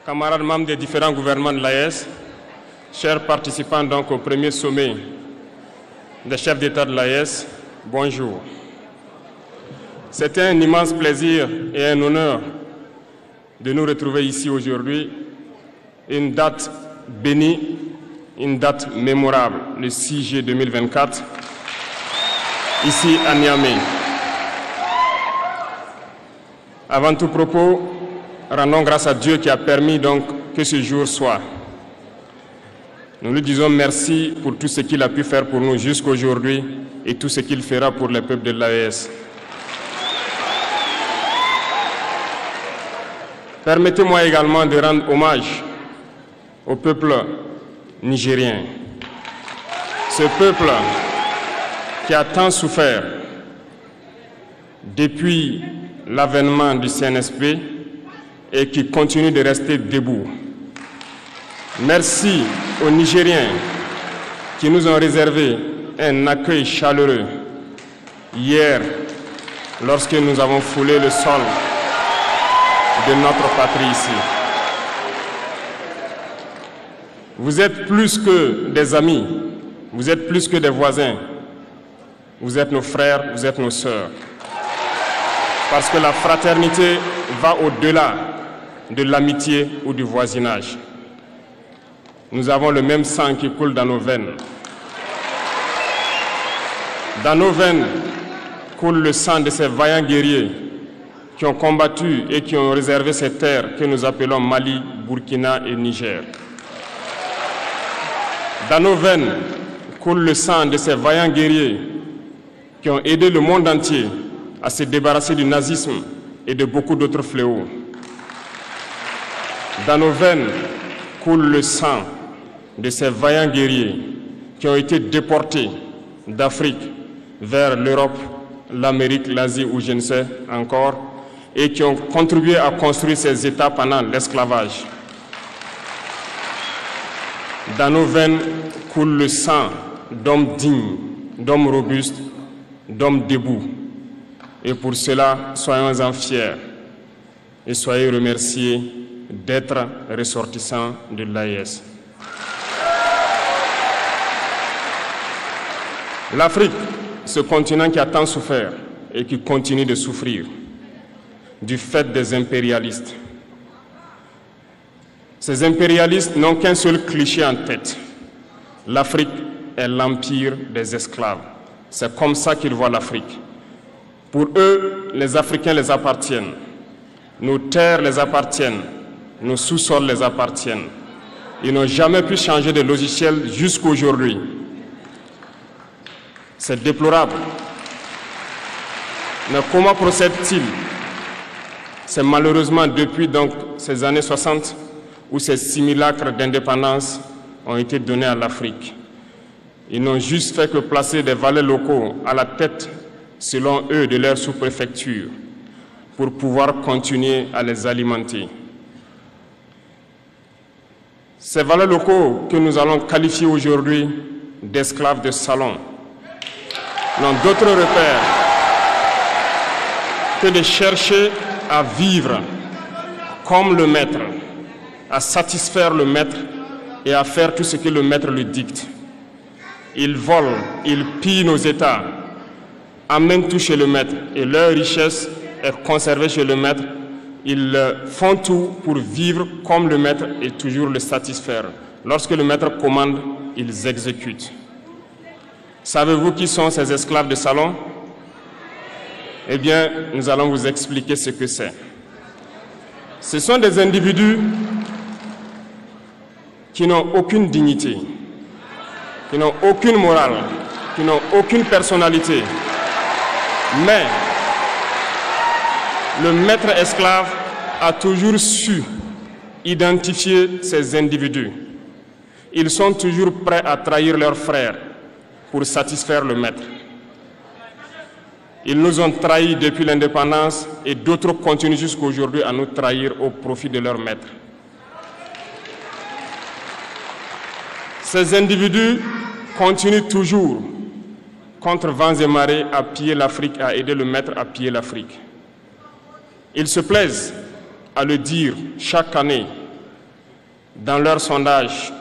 camarades membres des différents gouvernements de l'AES, chers participants donc au premier sommet des chefs d'État de l'AES, bonjour. C'était un immense plaisir et un honneur de nous retrouver ici aujourd'hui, une date bénie, une date mémorable, le 6 juillet 2024, ici à Niamey. Avant tout propos, rendons grâce à Dieu qui a permis donc que ce jour soit. Nous lui disons merci pour tout ce qu'il a pu faire pour nous jusqu'aujourd'hui et tout ce qu'il fera pour le peuple de l'AES. Permettez-moi également de rendre hommage au peuple nigérien. Ce peuple qui a tant souffert depuis l'avènement du CNSP et qui continue de rester debout. Merci aux Nigériens qui nous ont réservé un accueil chaleureux hier lorsque nous avons foulé le sol de notre patrie ici. Vous êtes plus que des amis, vous êtes plus que des voisins, vous êtes nos frères, vous êtes nos sœurs. Parce que la fraternité va au-delà de l'amitié ou du voisinage. Nous avons le même sang qui coule dans nos veines. Dans nos veines coule le sang de ces vaillants guerriers qui ont combattu et qui ont réservé ces terres que nous appelons Mali, Burkina et Niger. Dans nos veines coule le sang de ces vaillants guerriers qui ont aidé le monde entier à se débarrasser du nazisme et de beaucoup d'autres fléaux. Dans nos veines coule le sang de ces vaillants guerriers qui ont été déportés d'Afrique vers l'Europe, l'Amérique, l'Asie ou je ne sais encore, et qui ont contribué à construire ces États pendant l'esclavage. Dans nos veines coule le sang d'hommes dignes, d'hommes robustes, d'hommes debout. Et pour cela, soyons-en fiers et soyez remerciés d'être ressortissants de l'AES. L'Afrique, ce continent qui a tant souffert et qui continue de souffrir du fait des impérialistes. Ces impérialistes n'ont qu'un seul cliché en tête. L'Afrique est l'empire des esclaves. C'est comme ça qu'ils voient l'Afrique. Pour eux, les Africains les appartiennent. Nos terres les appartiennent. Nos sous-sols les appartiennent. Ils n'ont jamais pu changer de logiciel jusqu'à aujourd'hui. C'est déplorable. Mais comment procèdent-ils? C'est malheureusement depuis donc ces années 60 où ces simulacres d'indépendance ont été donnés à l'Afrique. Ils n'ont juste fait que placer des valets locaux à la tête, selon eux, de leur sous-préfecture, pour pouvoir continuer à les alimenter. Ces valets locaux que nous allons qualifier aujourd'hui d'esclaves de salon n'ont d'autre repère que de chercher à vivre comme le maître, à satisfaire le maître et à faire tout ce que le maître lui dicte. Ils volent, ils pillent nos États, amènent tout chez le maître et leur richesse est conservée chez le maître. Ils font tout pour vivre comme le maître et toujours le satisfaire. Lorsque le maître commande, ils exécutent. Savez-vous qui sont ces esclaves de salon? Eh bien, nous allons vous expliquer ce que c'est. Ce sont des individus qui n'ont aucune dignité, qui n'ont aucune morale, qui n'ont aucune personnalité. Mais le maître esclave a toujours su identifier ces individus. Ils sont toujours prêts à trahir leurs frères pour satisfaire le maître. Ils nous ont trahis depuis l'indépendance et d'autres continuent jusqu'à aujourd'hui à nous trahir au profit de leur maître. Ces individus continuent toujours, contre vents et marées, à piller l'Afrique, à aider le maître à piller l'Afrique. Ils se plaisent à le dire chaque année Dans leur sondage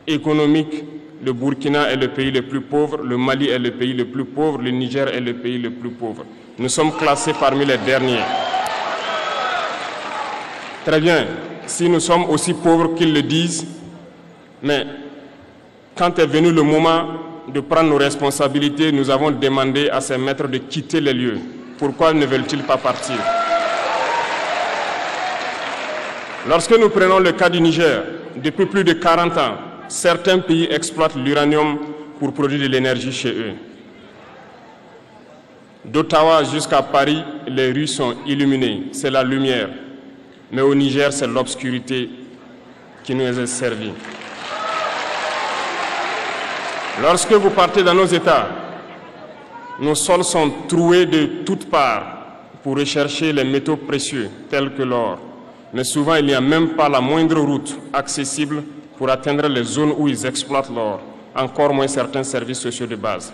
économique, le Burkina est le pays le plus pauvre, le Mali est le pays le plus pauvre, le Niger est le pays le plus pauvre. Nous sommes classés parmi les derniers. Très bien, si nous sommes aussi pauvres qu'ils le disent, mais quand est venu le moment de prendre nos responsabilités, nous avons demandé à ces maîtres de quitter les lieux. Pourquoi ne veulent-ils pas partir? Lorsque nous prenons le cas du Niger, depuis plus de 40 ans, certains pays exploitent l'uranium pour produire de l'énergie chez eux. D'Ottawa jusqu'à Paris, les rues sont illuminées, c'est la lumière. Mais au Niger, c'est l'obscurité qui nous est servie. Lorsque vous partez dans nos États, nos sols sont troués de toutes parts pour rechercher les métaux précieux tels que l'or. Mais souvent, il n'y a même pas la moindre route accessible pour atteindre les zones où ils exploitent l'or, encore moins certains services sociaux de base.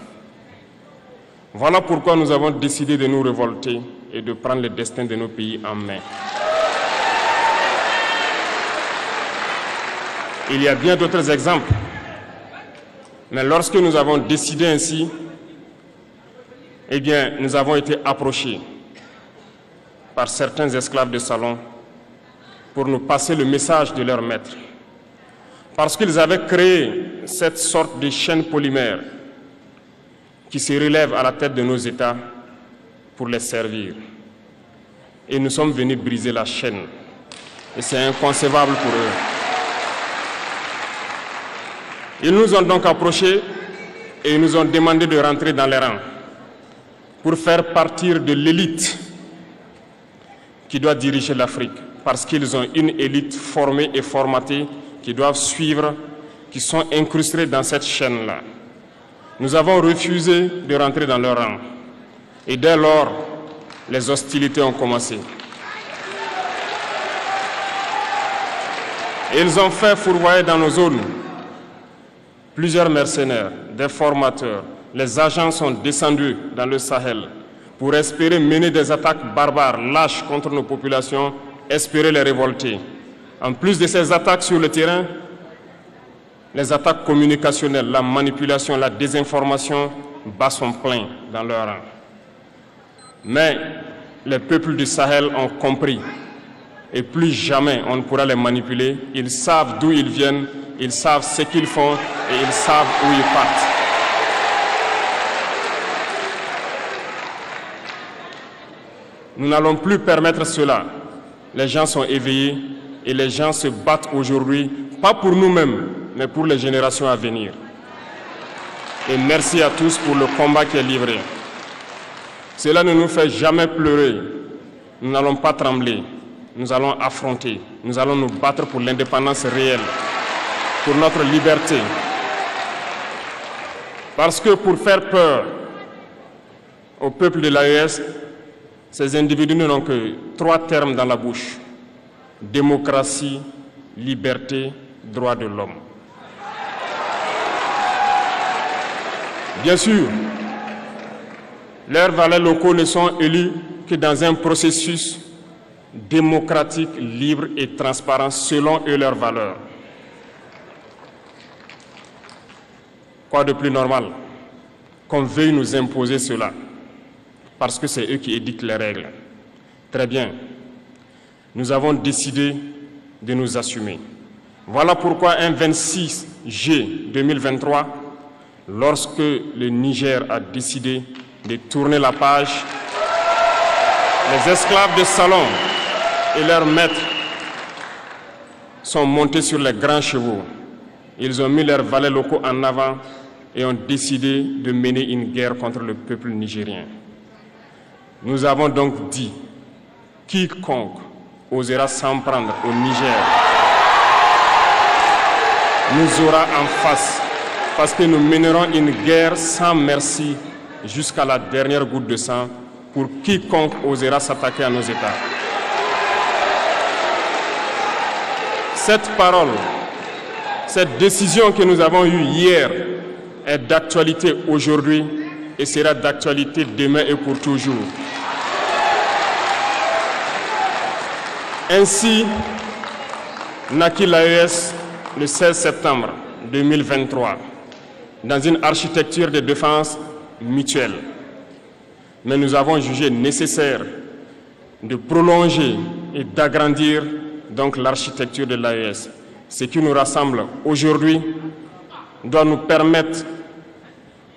Voilà pourquoi nous avons décidé de nous révolter et de prendre le destin de nos pays en main. Il y a bien d'autres exemples. Mais lorsque nous avons décidé ainsi, eh bien, nous avons été approchés par certains esclaves de salon pour nous passer le message de leur maître. Parce qu'ils avaient créé cette sorte de chaîne polymère qui se relève à la tête de nos États pour les servir. Et nous sommes venus briser la chaîne. Et c'est inconcevable pour eux. Ils nous ont donc approchés et ils nous ont demandé de rentrer dans les rangs pour faire partir de l'élite qui doit diriger l'Afrique, parce qu'ils ont une élite formée et formatée qui doivent suivre, qui sont incrustés dans cette chaîne-là. Nous avons refusé de rentrer dans leur rang. Et dès lors, les hostilités ont commencé. Ils ont fait fourvoyer dans nos zones plusieurs mercenaires, des formateurs. Les agents sont descendus dans le Sahel pour espérer mener des attaques barbares, lâches contre nos populations, espérer les révolter. En plus de ces attaques sur le terrain, les attaques communicationnelles, la manipulation, la désinformation battent son plein dans leur rang. Mais les peuples du Sahel ont compris et plus jamais on ne pourra les manipuler. Ils savent d'où ils viennent, ils savent ce qu'ils font et ils savent où ils partent. Nous n'allons plus permettre cela. Les gens sont éveillés et les gens se battent aujourd'hui, pas pour nous-mêmes, mais pour les générations à venir. Et merci à tous pour le combat qui est livré. Cela ne nous fait jamais pleurer. Nous n'allons pas trembler. Nous allons affronter. Nous allons nous battre pour l'indépendance réelle, pour notre liberté. Parce que pour faire peur au peuple de l'AES, ces individus n'ont que 3 termes dans la bouche: démocratie, liberté, droit de l'homme. Bien sûr, leurs valets locaux ne sont élus que dans un processus démocratique, libre et transparent selon eux leurs valeurs. Quoi de plus normal qu'on veuille nous imposer cela, parce que c'est eux qui édictent les règles. Très bien, nous avons décidé de nous assumer. Voilà pourquoi un 26 juillet 2023, lorsque le Niger a décidé de tourner la page, les esclaves de salon et leurs maîtres sont montés sur les grands chevaux. Ils ont mis leurs valets locaux en avant et ont décidé de mener une guerre contre le peuple nigérien. Nous avons donc dit, quiconque osera s'en prendre au Niger nous aura en face, parce que nous mènerons une guerre sans merci jusqu'à la dernière goutte de sang pour quiconque osera s'attaquer à nos États. Cette parole, cette décision que nous avons eue hier est d'actualité aujourd'hui et sera d'actualité demain et pour toujours. Ainsi naquit l'AES le 16 septembre 2023 dans une architecture de défense mutuelle. Mais nous avons jugé nécessaire de prolonger et d'agrandir donc l'architecture de l'AES. Ce qui nous rassemble aujourd'hui doit nous permettre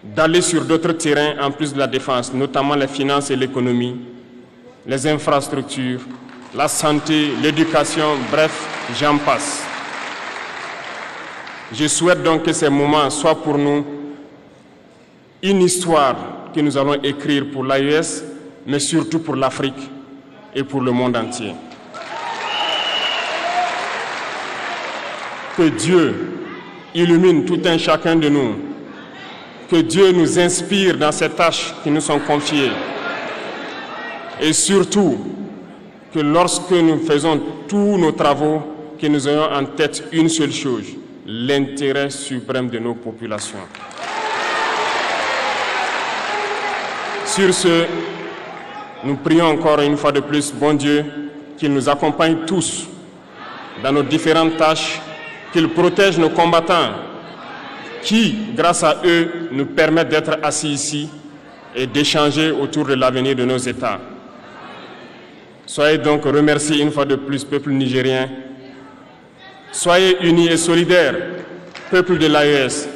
d'aller sur d'autres terrains en plus de la défense, notamment les finances et l'économie, les infrastructures, la santé, l'éducation, bref, j'en passe. Je souhaite donc que ces moments soient pour nous une histoire que nous allons écrire pour l'AES, mais surtout pour l'Afrique et pour le monde entier. Que Dieu illumine tout un chacun de nous, que Dieu nous inspire dans ces tâches qui nous sont confiées, et surtout que lorsque nous faisons tous nos travaux, que nous ayons en tête une seule chose, l'intérêt suprême de nos populations. Sur ce, nous prions encore une fois de plus, bon Dieu, qu'il nous accompagne tous dans nos différentes tâches, qu'il protège nos combattants qui, grâce à eux, nous permettent d'être assis ici et d'échanger autour de l'avenir de nos États. Soyez donc remerciés une fois de plus, peuple nigérien. Soyez unis et solidaires, peuple de l'AES,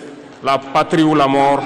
la patrie ou la mort.